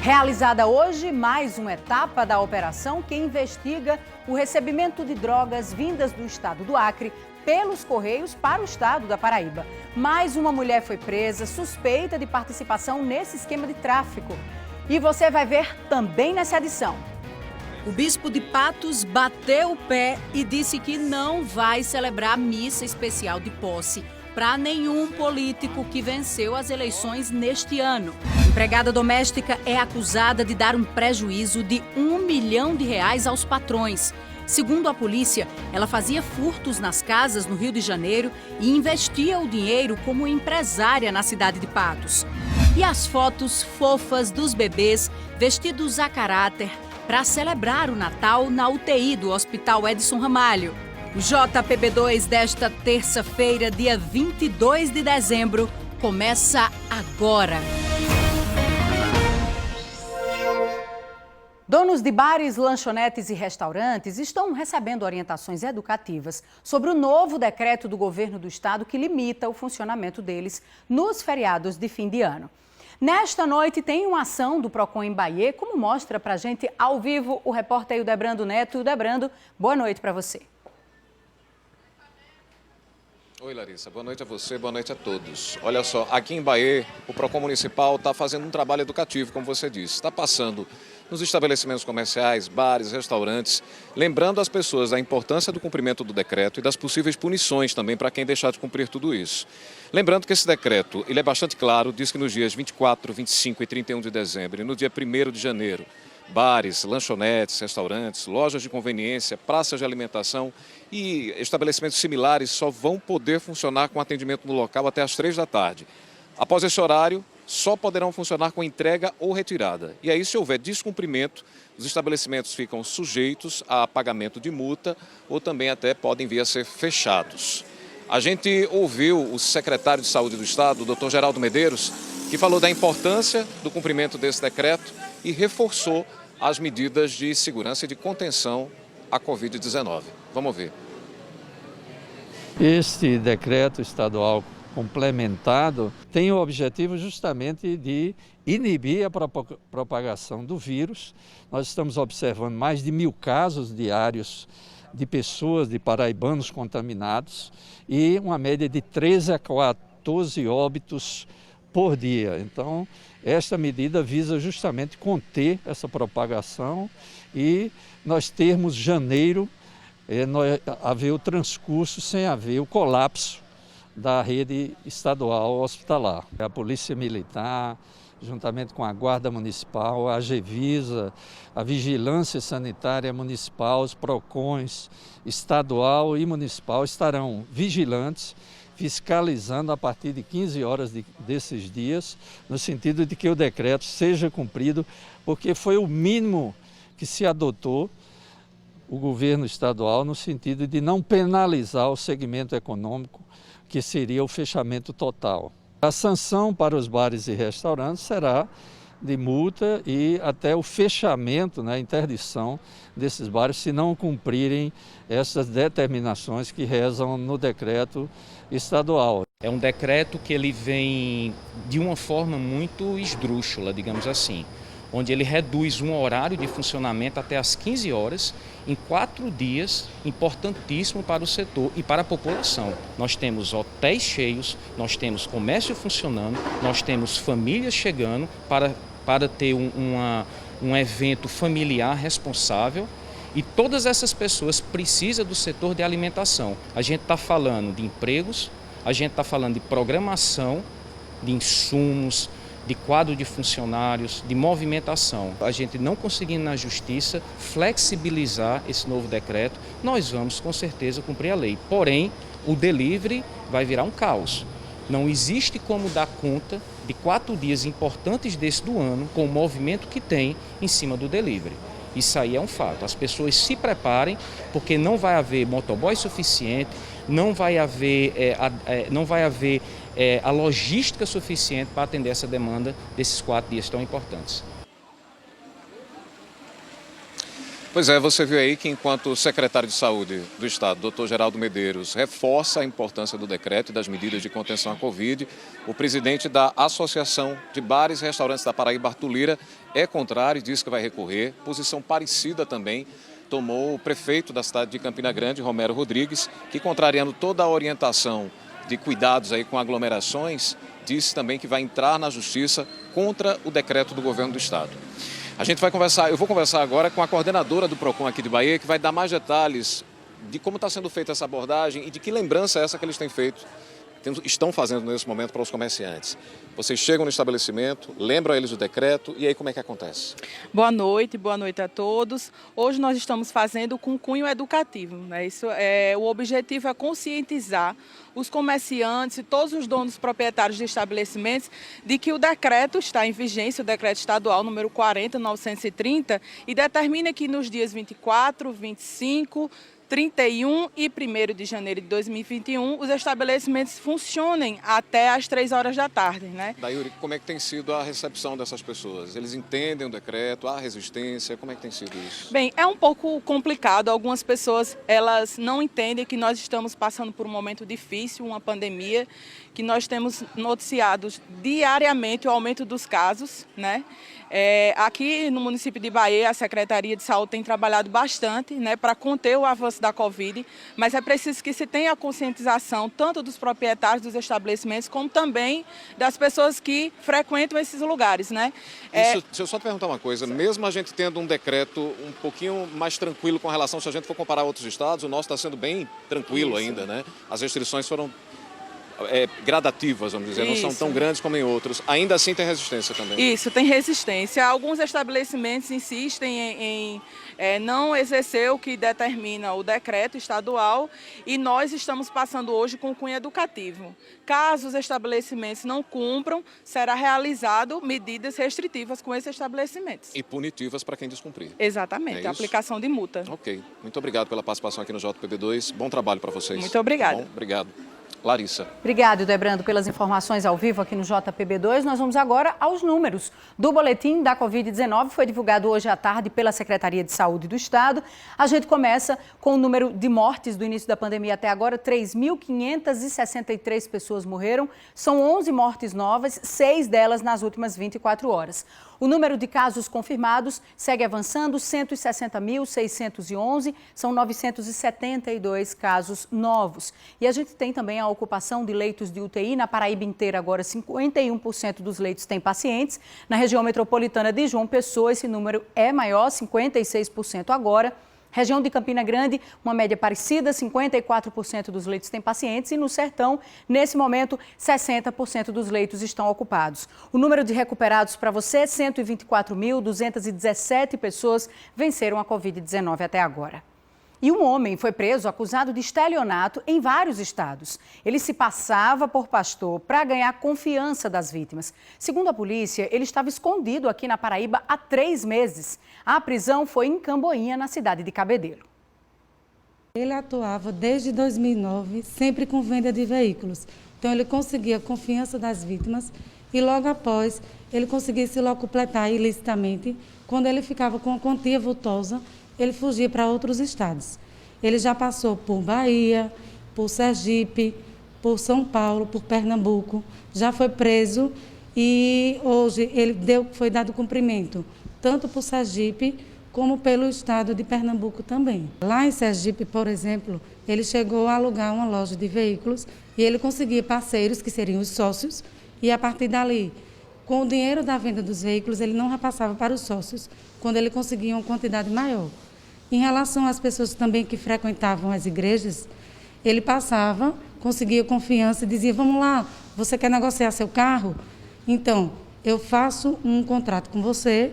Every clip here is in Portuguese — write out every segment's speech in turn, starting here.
Realizada hoje mais uma etapa da operação que investiga o recebimento de drogas vindas do estado do Acre pelos Correios para o estado da Paraíba. Mais uma mulher foi presa, suspeita de participação nesse esquema de tráfico. E você vai ver também nessa edição. O bispo de Patos bateu o pé e disse que não vai celebrar missa especial de posse para nenhum político que venceu as eleições neste ano. Empregada doméstica é acusada de dar um prejuízo de R$1 milhão aos patrões. Segundo a polícia, ela fazia furtos nas casas no Rio de Janeiro e investia o dinheiro como empresária na cidade de Patos. E as fotos fofas dos bebês vestidos a caráter para celebrar o Natal na UTI do Hospital Edson Ramalho. O JPB2 desta terça-feira, dia 22 de dezembro, começa agora. Donos de bares, lanchonetes e restaurantes estão recebendo orientações educativas sobre o novo decreto do governo do estado que limita o funcionamento deles nos feriados de fim de ano. Nesta noite tem uma ação do Procon em Bahia, como mostra pra gente ao vivo o repórter Hildebrando Neto. Hildebrando, boa noite para você. Oi, Larissa. Boa noite a você, boa noite a todos. Olha só, aqui em Bahia, o Procon Municipal está fazendo um trabalho educativo, como você disse. Está passando nos estabelecimentos comerciais, bares, restaurantes, lembrando as pessoas da importância do cumprimento do decreto e das possíveis punições também para quem deixar de cumprir tudo isso. Lembrando que esse decreto ele é bastante claro, diz que nos dias 24, 25 e 31 de dezembro e no dia 1º de janeiro, bares, lanchonetes, restaurantes, lojas de conveniência, praças de alimentação e estabelecimentos similares só vão poder funcionar com atendimento no local até às 3 da tarde. Após esse horário, só poderão funcionar com entrega ou retirada. E aí, se houver descumprimento, os estabelecimentos ficam sujeitos a pagamento de multa ou também até podem vir a ser fechados. A gente ouviu o secretário de Saúde do Estado, o Dr. Geraldo Medeiros, que falou da importância do cumprimento desse decreto e reforçou as medidas de segurança e de contenção à Covid-19. Vamos ver. Este decreto estadual complementado tem o objetivo justamente de inibir a propagação do vírus. Nós estamos observando mais de 1.000 casos diários de pessoas, de paraibanos contaminados e uma média de 13 a 14 óbitos por dia. Então, esta medida visa justamente conter essa propagação e nós termos janeiro, haver o transcurso sem haver o colapso da rede estadual hospitalar. A Polícia Militar, juntamente com a Guarda Municipal, a AGEVISA, a Vigilância Sanitária Municipal, os PROCONs estadual e municipal estarão vigilantes, fiscalizando a partir de 15 horas desses dias, no sentido de que o decreto seja cumprido, porque foi o mínimo que se adotou o governo estadual no sentido de não penalizar o segmento econômico, que seria o fechamento total. A sanção para os bares e restaurantes será de multa e até o fechamento, a interdição desses bares se não cumprirem essas determinações que rezam no decreto estadual. É um decreto que ele vem de uma forma muito esdrúxula, digamos assim, onde ele reduz um horário de funcionamento até às 15 horas, em 4 dias, importantíssimo para o setor e para a população. Nós temos hotéis cheios, nós temos comércio funcionando, nós temos famílias chegando para ter um evento familiar responsável e todas essas pessoas precisam do setor de alimentação. A gente está falando de empregos, a gente está falando de programação, de insumos, de quadro de funcionários, de movimentação. A gente não conseguindo na justiça flexibilizar esse novo decreto, nós vamos com certeza cumprir a lei. Porém, o delivery vai virar um caos. Não existe como dar conta de 4 dias importantes desse do ano com o movimento que tem em cima do delivery. Isso aí é um fato. As pessoas se preparem porque não vai haver motoboy suficiente, não vai haver a logística suficiente para atender essa demanda desses 4 dias tão importantes. Pois é, você viu aí que enquanto o secretário de Saúde do Estado, Dr. Geraldo Medeiros, reforça a importância do decreto e das medidas de contenção à Covid, o presidente da Associação de Bares e Restaurantes da Paraíba, Arthur Lira, é contrário e diz que vai recorrer. Posição parecida também tomou o prefeito da cidade de Campina Grande, Romero Rodrigues, que, contrariando toda a orientação de cuidados aí com aglomerações, disse também que vai entrar na justiça contra o decreto do governo do estado. Eu vou conversar agora com a coordenadora do PROCON aqui de Bahia, que vai dar mais detalhes de como está sendo feita essa abordagem e de que lembrança é essa que eles têm feito, estão fazendo nesse momento para os comerciantes. Vocês chegam no estabelecimento, lembram a eles o decreto e aí como é que acontece? Boa noite a todos. Hoje nós estamos fazendo com cunho educativo, né? O objetivo é conscientizar os comerciantes e todos os donos proprietários de estabelecimentos de que o decreto está em vigência, o decreto estadual número 40.930, e determina que nos dias 24, 25, 31 e 1º de janeiro de 2021, os estabelecimentos funcionem até às 3 horas da tarde, né? Daiuri, como é que tem sido a recepção dessas pessoas? Eles entendem o decreto, há resistência? Como é que tem sido isso? Bem, é um pouco complicado. Algumas pessoas, elas não entendem que nós estamos passando por um momento difícil, uma pandemia, que nós temos noticiado diariamente o aumento dos casos, né? Aqui no município de Bahia, a Secretaria de Saúde tem trabalhado bastante, né, para conter o avanço da Covid, mas é preciso que se tenha a conscientização tanto dos proprietários dos estabelecimentos, como também das pessoas que frequentam esses lugares, né? Deixa eu só te perguntar uma coisa, mesmo a gente tendo um decreto um pouquinho mais tranquilo com relação, se a gente for comparar outros estados, o nosso está sendo bem tranquilo ainda, né? As restrições foram gradativas, vamos dizer, não são tão grandes como em outros. Ainda assim tem resistência também. Isso, tem resistência. Alguns estabelecimentos insistem em não exercer o que determina o decreto estadual e nós estamos passando hoje com cunho educativo. Caso os estabelecimentos não cumpram, será realizado medidas restritivas com esses estabelecimentos. E punitivas para quem descumprir. Exatamente, a aplicação de multa. Ok, muito obrigado pela participação aqui no JPB2. Bom trabalho para vocês. Muito obrigada. Tá bom? Obrigado. Larissa. Obrigado, Debrando, pelas informações ao vivo aqui no JPB2. Nós vamos agora aos números do boletim da Covid-19. Foi divulgado hoje à tarde pela Secretaria de Saúde do Estado. A gente começa com o número de mortes do início da pandemia até agora. 3.563 pessoas morreram. São 11 mortes novas, 6 delas nas últimas 24 horas. O número de casos confirmados segue avançando, 160.611, são 972 casos novos. E a gente tem também a ocupação de leitos de UTI na Paraíba inteira. Agora, 51% dos leitos têm pacientes. Na região metropolitana de João Pessoa, esse número é maior, 56% agora. Região de Campina Grande, uma média parecida, 54% dos leitos têm pacientes e no Sertão, nesse momento, 60% dos leitos estão ocupados. O número de recuperados para você, 124.217 pessoas venceram a Covid-19 até agora. E um homem foi preso acusado de estelionato em vários estados. Ele se passava por pastor para ganhar confiança das vítimas. Segundo a polícia, ele estava escondido aqui na Paraíba há 3 meses. A prisão foi em Camboinha, na cidade de Cabedelo. Ele atuava desde 2009, sempre com venda de veículos. Então ele conseguia a confiança das vítimas e logo após ele conseguia se locupletar ilicitamente. Quando ele ficava com a quantia vultosa, ele fugia para outros estados. Ele já passou por Bahia, por Sergipe, por São Paulo, por Pernambuco, já foi preso e hoje ele foi dado cumprimento, tanto por Sergipe como pelo estado de Pernambuco também. Lá em Sergipe, por exemplo, ele chegou a alugar uma loja de veículos e ele conseguia parceiros, que seriam os sócios, e a partir dali, com o dinheiro da venda dos veículos, ele não repassava para os sócios, quando ele conseguia uma quantidade maior. Em relação às pessoas também que frequentavam as igrejas, ele passava, conseguia confiança e dizia, vamos lá, você quer negociar seu carro? Então, eu faço um contrato com você,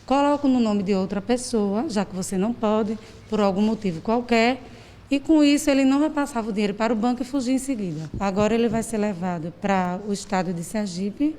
coloco no nome de outra pessoa, já que você não pode, por algum motivo qualquer, e com isso ele não repassava o dinheiro para o banco e fugia em seguida. Agora ele vai ser levado para o estado de Sergipe.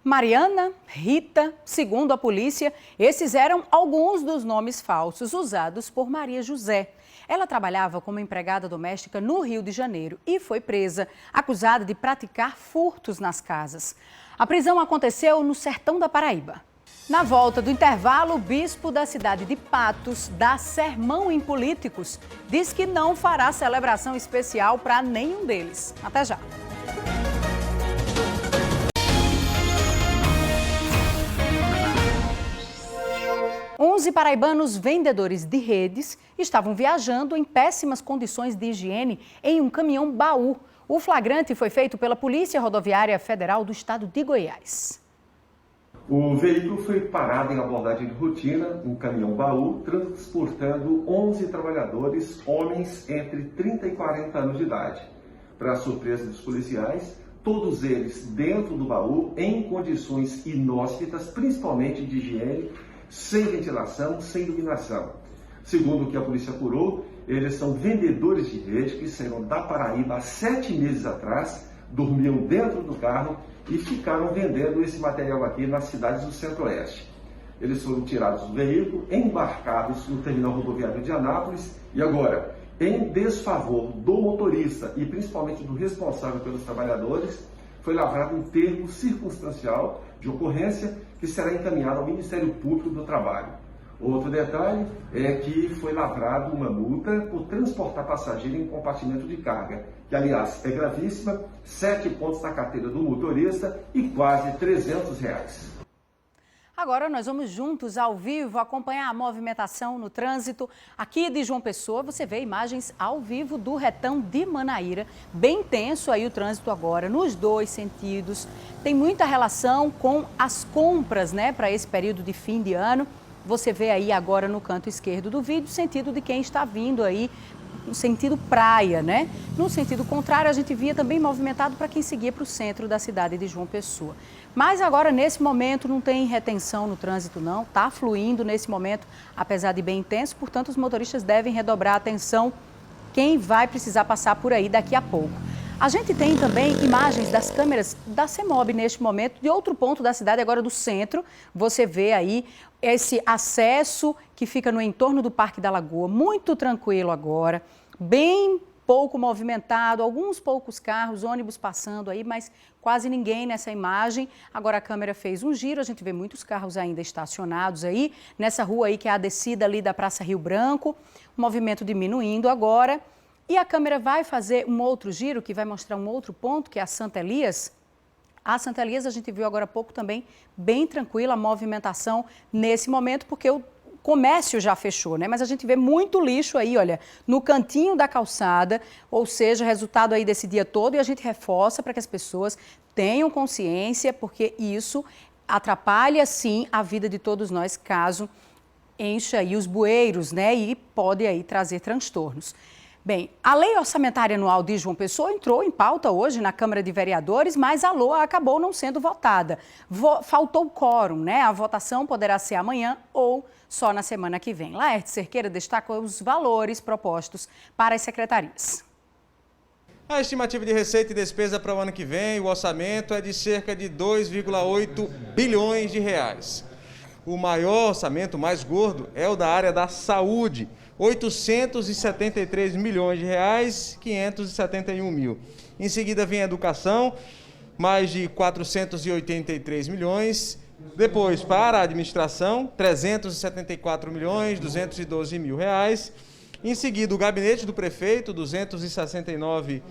Mariana, Rita, segundo a polícia, esses eram alguns dos nomes falsos usados por Maria José. Ela trabalhava como empregada doméstica no Rio de Janeiro e foi presa, acusada de praticar furtos nas casas. A prisão aconteceu no sertão da Paraíba. Na volta do intervalo, o bispo da cidade de Patos dá sermão em políticos. Diz que não fará celebração especial para nenhum deles. Até já. Onze paraibanos vendedores de redes estavam viajando em péssimas condições de higiene em um caminhão-baú. O flagrante foi feito pela Polícia Rodoviária Federal do estado de Goiás. O veículo foi parado em abordagem de rotina, um caminhão-baú, transportando 11 trabalhadores, homens entre 30 e 40 anos de idade. Para surpresa dos policiais, todos eles dentro do baú, em condições inóspitas, principalmente de higiene, sem ventilação, sem iluminação. Segundo o que a polícia apurou, eles são vendedores de rede que saíram da Paraíba há 7 meses atrás, dormiam dentro do carro e ficaram vendendo esse material aqui nas cidades do Centro-Oeste. Eles foram tirados do veículo, embarcados no terminal rodoviário de Anápolis e agora, em desfavor do motorista e principalmente do responsável pelos trabalhadores, foi lavrado um termo circunstancial de ocorrência que será encaminhado ao Ministério Público do Trabalho. Outro detalhe é que foi lavrado uma multa por transportar passageiro em compartimento de carga, que aliás é gravíssima, 7 pontos na carteira do motorista e quase R$300. Agora nós vamos juntos, ao vivo, acompanhar a movimentação no trânsito aqui de João Pessoa. Você vê imagens ao vivo do retão de Manaíra. Bem tenso aí o trânsito agora, nos dois sentidos. Tem muita relação com as compras, né, para esse período de fim de ano. Você vê aí agora no canto esquerdo do vídeo, sentido de quem está vindo aí, no sentido praia, né? No sentido contrário, a gente via também movimentado para quem seguia para o centro da cidade de João Pessoa. Mas agora, nesse momento, não tem retenção no trânsito, não. Está fluindo nesse momento, apesar de bem intenso. Portanto, os motoristas devem redobrar a atenção quem vai precisar passar por aí daqui a pouco. A gente tem também imagens das câmeras da CEMOB neste momento, de outro ponto da cidade, agora do centro. Você vê aí esse acesso que fica no entorno do Parque da Lagoa, muito tranquilo agora, bem pouco movimentado, alguns poucos carros, ônibus passando aí, mas quase ninguém nessa imagem. Agora a câmera fez um giro, a gente vê muitos carros ainda estacionados aí, nessa rua aí que é a descida ali da Praça Rio Branco, o movimento diminuindo agora. E a câmera vai fazer um outro giro, que vai mostrar um outro ponto, que é a Santa Elias. A Santa Elias a gente viu agora há pouco também, bem tranquila a movimentação nesse momento, porque o comércio já fechou, né? Mas a gente vê muito lixo aí, olha, no cantinho da calçada, ou seja, resultado aí desse dia todo, e a gente reforça para que as pessoas tenham consciência, porque isso atrapalha, sim, a vida de todos nós, caso encha aí os bueiros, né? E pode aí trazer transtornos. Bem, a Lei Orçamentária Anual de João Pessoa entrou em pauta hoje na Câmara de Vereadores, mas a LOA acabou não sendo votada. Faltou quórum, né? A votação poderá ser amanhã ou só na semana que vem. Laerte Cerqueira destacou os valores propostos para as secretarias. A estimativa de receita e despesa para o ano que vem, o orçamento é de cerca de 2,8 bilhões de reais. O maior orçamento, mais gordo, é o da área da saúde, 873 milhões de reais, 571 mil. Em seguida vem a educação, mais de 483 milhões. Depois, para a administração, 374 milhões, 212 mil reais. Em seguida, o gabinete do prefeito, 269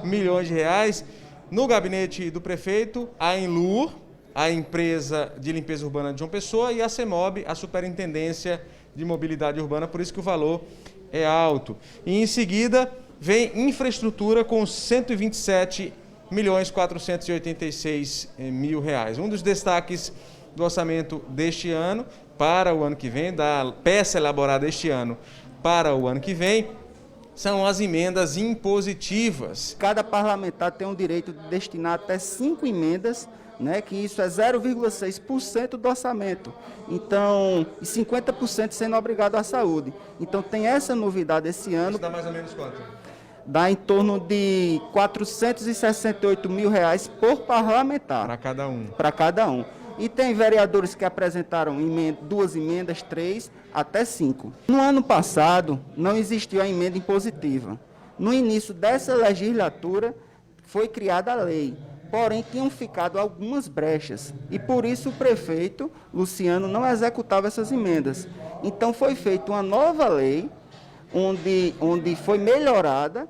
milhões de reais. No gabinete do prefeito, a Enlur, a empresa de limpeza urbana de João Pessoa, e a CEMOB, a Superintendência de Mobilidade Urbana, por isso que o valor é alto. E em seguida vem infraestrutura com 127 milhões 486 mil reais. Um dos destaques do orçamento deste ano para o ano que vem, da peça elaborada este ano para o ano que vem, são as emendas impositivas. Cada parlamentar tem o direito de destinar até 5 emendas, né, que isso é 0,6% do orçamento, então, e 50% sendo obrigado à saúde. Então tem essa novidade esse ano. Isso dá mais ou menos quanto? Dá em torno de 468 mil reais por parlamentar. Para cada um. Para cada um. E tem vereadores que apresentaram 2 emendas, 3, até 5. No ano passado, não existiu a emenda impositiva. No início dessa legislatura, foi criada a lei. porém tinham ficado algumas brechas e por isso o prefeito Luciano não executava essas emendas. Então foi feita uma nova lei, onde foi melhorada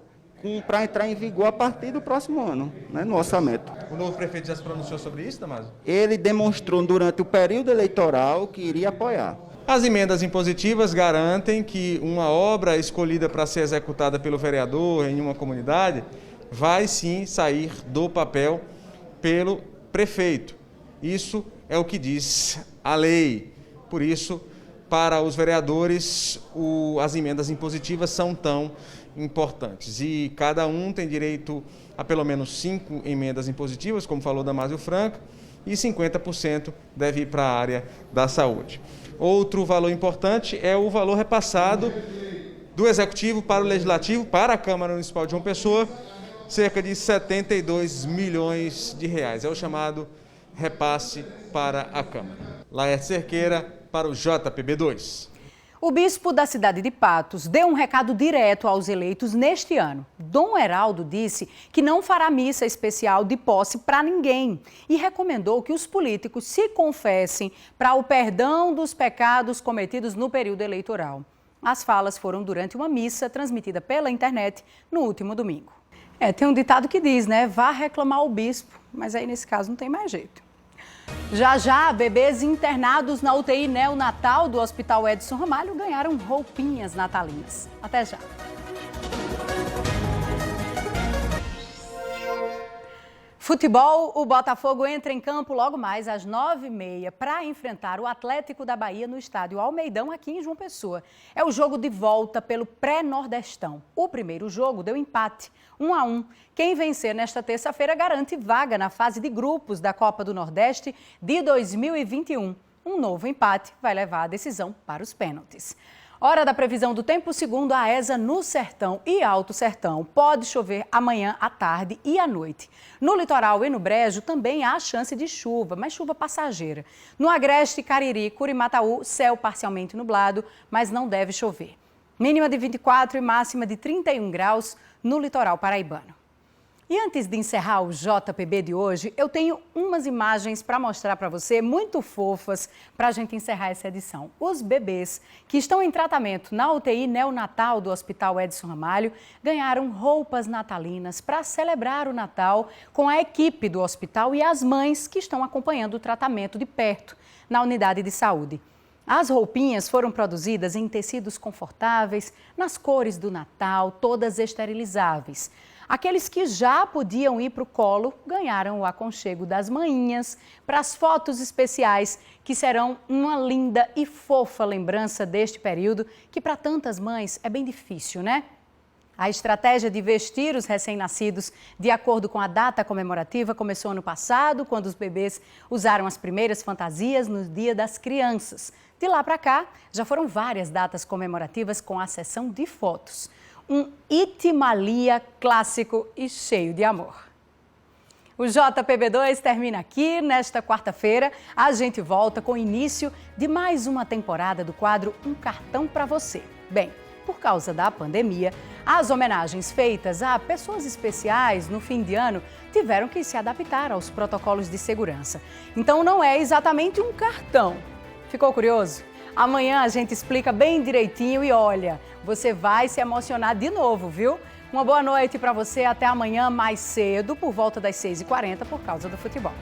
para entrar em vigor a partir do próximo ano, né, no orçamento. O novo prefeito já se pronunciou sobre isso, Damaso? Ele demonstrou durante o período eleitoral que iria apoiar. As emendas impositivas garantem que uma obra escolhida para ser executada pelo vereador em uma comunidade vai sim sair do papel pelo prefeito. Isso é o que diz a lei. Por isso, para os vereadores, as emendas impositivas são tão importantes. E cada um tem direito a pelo menos 5 emendas impositivas, como falou Damásio Franco, e 50% deve ir para a área da saúde. Outro valor importante é o valor repassado do Executivo para o Legislativo, para a Câmara Municipal de João Pessoa, cerca de 72 milhões de reais. É o chamado repasse para a Câmara. Laerte Cerqueira, para o JPB2. O bispo da cidade de Patos deu um recado direto aos eleitos neste ano. Dom Heraldo disse que não fará missa especial de posse para ninguém e recomendou que os políticos se confessem para o perdão dos pecados cometidos no período eleitoral. As falas foram durante uma missa transmitida pela internet no último domingo. Tem um ditado que diz, né? Vá reclamar ao bispo, mas aí nesse caso não tem mais jeito. Já, bebês internados na UTI neonatal do Hospital Edson Ramalho ganharam roupinhas natalinas. Até já. Futebol, o Botafogo entra em campo logo mais às 9h30 para enfrentar o Atlético da Bahia no estádio Almeidão, aqui em João Pessoa. É o jogo de volta pelo pré-nordestão. O primeiro jogo deu empate, 1-1. Quem vencer nesta terça-feira garante vaga na fase de grupos da Copa do Nordeste de 2021. Um novo empate vai levar a decisão para os pênaltis. Hora da previsão do tempo, segundo a ESA, no Sertão e Alto Sertão. Pode chover amanhã à tarde e à noite. No litoral e no Brejo também há chance de chuva, mas chuva passageira. No Agreste, Cariri, Curimataú, céu parcialmente nublado, mas não deve chover. Mínima de 24 e máxima de 31 graus no litoral paraibano. E antes de encerrar o JPB de hoje, eu tenho umas imagens para mostrar para você, muito fofas, para a gente encerrar essa edição. Os bebês que estão em tratamento na UTI neonatal do Hospital Edson Ramalho ganharam roupas natalinas para celebrar o Natal com a equipe do hospital e as mães que estão acompanhando o tratamento de perto na unidade de saúde. As roupinhas foram produzidas em tecidos confortáveis, nas cores do Natal, todas esterilizáveis. Aqueles que já podiam ir para o colo ganharam o aconchego das manhinhas para as fotos especiais, que serão uma linda e fofa lembrança deste período, que para tantas mães é bem difícil, né? A estratégia de vestir os recém-nascidos de acordo com a data comemorativa começou ano passado, quando os bebês usaram as primeiras fantasias no Dia das Crianças. De lá para cá, já foram várias datas comemorativas com a sessão de fotos. Um Itimalia clássico e cheio de amor. O JPB2 termina aqui. Nesta quarta-feira, a gente volta com o início de mais uma temporada do quadro Um Cartão para Você. Bem, por causa da pandemia, as homenagens feitas a pessoas especiais no fim de ano tiveram que se adaptar aos protocolos de segurança. Então não é exatamente um cartão. Ficou curioso? Amanhã a gente explica bem direitinho e olha, você vai se emocionar de novo, viu? Uma boa noite para você, até amanhã mais cedo, por volta das 6h40, por causa do futebol.